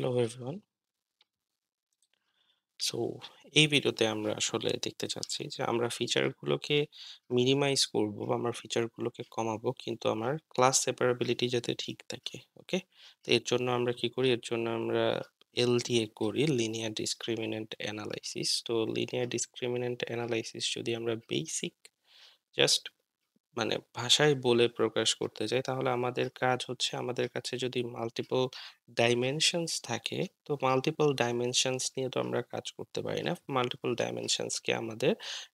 Hello everyone. So এই ভিডিওতে আমরা আসলে দেখতে চাচ্ছি যে আমরা ফিচারগুলোকে মিনিমাইজ করব বা আমরা ফিচারগুলোকে কমাবো, কিন্তু আমার ক্লাস সেপারেবিলিটি যাতে ঠিক থাকে। ওকে? তো এর জন্য আমরা কি করি? এর জন্য আমরা এলডিএ করি, লিনিয়ার ডিসক্রিমিন্যান্ট অ্যানালাইসিস। তো লিনিয়ার ডিসক্রিমিন্যান্ট অ্যানালাইসিস যদি আমরা বেসিক জাস্ট মানে ভাষায় বলে প্রকাশ করতে যাই, তাহলে আমাদের কাজ হচ্ছে, আমাদের কাছে যদি মাল্টিপল ডাইমেনশনস থাকে, তো মাল্টিপল ডাইমেনশনস নিয়ে তো আমরা কাজ করতে পারি না। মাল্টিপল ডাইমেনশনসকে আমাদের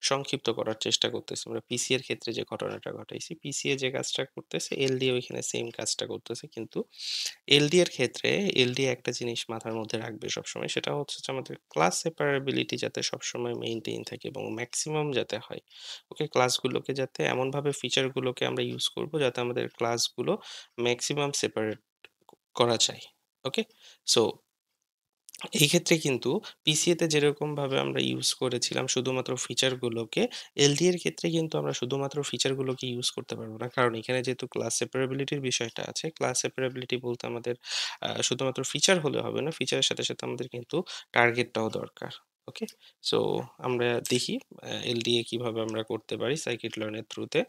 সংক্ষিপ্ত করার চেষ্টা করতেছি। আমরা পিসি এর ক্ষেত্রে যে ঘটনাটা ঘটাইছি, পিসিএ যে কাজটা করতেছে, এলডি ওইখানে সেম কাজটা করতেছে, কিন্তু এলডি এর ক্ষেত্রে এলডি একটা জিনিস মাথার মধ্যে রাখবে সবসময়, সেটা হচ্ছে যে আমাদের ক্লাস সেপারেবিলিটি যাতে সবসময় মেইনটেইন থাকে এবং ম্যাক্সিমাম যাতে হয়। ওকে, ক্লাসগুলোকে যাতে এমনভাবে ফিচারগুলোকে আমরা ইউজ করব যাতে আমাদের ক্লাসগুলো ম্যাক্সিমাম সেপারেট করা যায়। ওকে, সো এই ক্ষেত্রে কিন্তু পিসিএ তে যেরকম ভাবে আমরা ইউজ করেছিলাম শুধুমাত্র ফিচারগুলোকে, এলডি এর ক্ষেত্রে কিন্তু আমরা শুধুমাত্র ফিচারগুলোকে ইউজ করতে পারবো না, কারণ এখানে যেহেতু ক্লাস সেপারেবিলিটির বিষয়টা আছে। ক্লাস সেপারেবিলিটি বলতে আমাদের শুধুমাত্র ফিচার হলে হবে না, ফিচারের সাথে সাথে আমাদের কিন্তু টার্গেটটাও দরকার। ওকে, সো আমরা দেখি এলডিএ কিভাবে আমরা করতে পারি সাইকিট লার্ন এর থ্রুতে।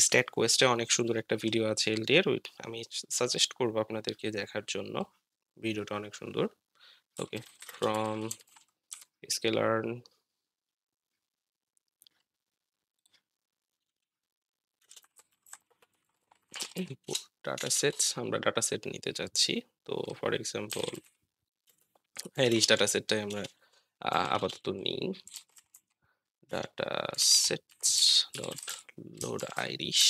স্ট্যাট কোয়েস্টে অনেক সুন্দর একটা ভিডিও আছে এলডি এর, আমি সাজেস্ট করবো আপনাদেরকে দেখার জন্য। ভিডিওটা অনেক সুন্দর। ওকে, from sklearn import datasets, আমরা ডাটাসেট নিতে চাচ্ছি। তো ফর এক্সাম্পল আইরিশ ডাটাসেটটাই আমরা আপাতত নিই। datasets dot load Irish,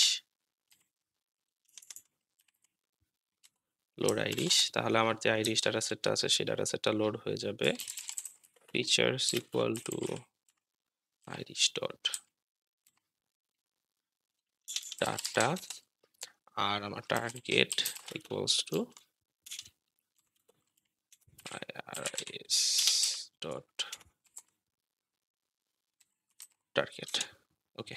load Irish, তাহলে আমার যে আইরিশ ডাটাসেটটা আছে সেই ডাটাসেটটা লোড হয়ে যাবে। Features equal to iris dot data, আর আমার target equals to iris dot target. Okay,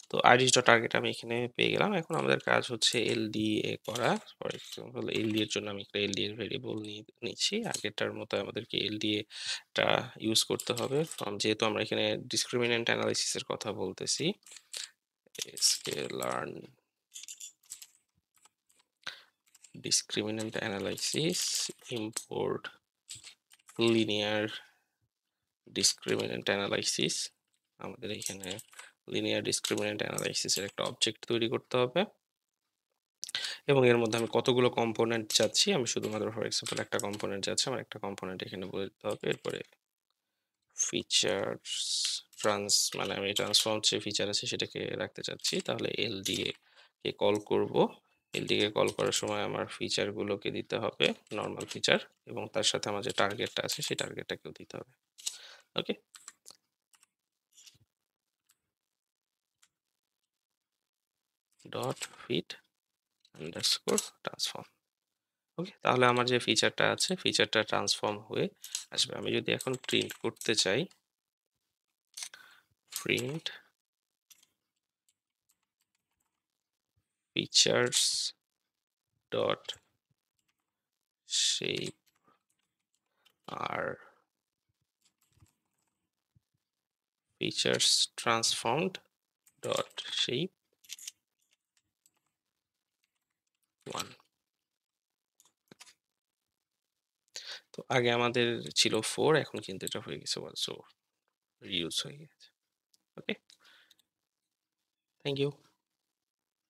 তো আইরিশ ডট টার্গেট আমি এখানে পেয়ে গেলাম। এখন আমাদের কাজ হচ্ছে এলডিএ করা। ফর এক্সাম্পল এলডি এর জন্য আমি একটা এলডি এর ভেরিয়েবল নিচ্ছি। আগেরটার মতো আমাদেরকে এলডিএ টা ইউজ করতে হবে। যেহেতু আমরা এখানে ডিসক্রিমিন্যান্ট অ্যানালাইসিস এর কথা বলতেছি, স্কেলার্ন ডিসক্রিমিন্যান্ট অ্যানালাইসিস ইম্পোর্ট লিনিয়ার ডিসক্রিমিন্যান্ট অ্যানালাইসিস। আমাদের এখানে লিনিয়ার ডিসক্রিমিন্যান্ট অ্যানালাইসিস এর একটা অবজেক্ট তৈরি করতে হবে, এবং এর মধ্যে আমি কতগুলো কম্পোনেন্ট চাচ্ছি, আমি শুধুমাত্র ফর এক্সাম্পল একটা কম্পোনেন্ট চাচ্ছি, আমার একটা কম্পোনেন্ট এখানে বলে দিতে হবে। এরপরে ফিচার্স মানে আমি ট্রান্সফর্ম যে ফিচার আছে সেটাকে রাখতে চাচ্ছি, তাহলে এলডিএ কে কল করব। এলডি কে কল করার সময় আমার ফিচারগুলোকে দিতে হবে, নর্মাল ফিচার, এবং তার সাথে আমার যে টার্গেটটা আছে সেই টার্গেটটাকেও দিতে হবে। ওকে, ডট ফিট আন্ডারস্কোর ট্রান্সফর্ম। ওকে, তাহলে আমার যে ফিচারটা আছে ফিচারটা ট্রান্সফর্ম হয়ে আসবে। আমি যদি এখন প্রিন্ট করতে চাই, প্রিন্ট ফিচার্স ডট শেপ আর ফিচার্স ট্রান্সফর্মড ডট শেপ 1। তো আগে আমাদের ছিল 4, এখন কিন্তু এটা হয়ে গেছে 1, সো রিউজ হয়ে গেছে। ওকে, থ্যাংক ইউ।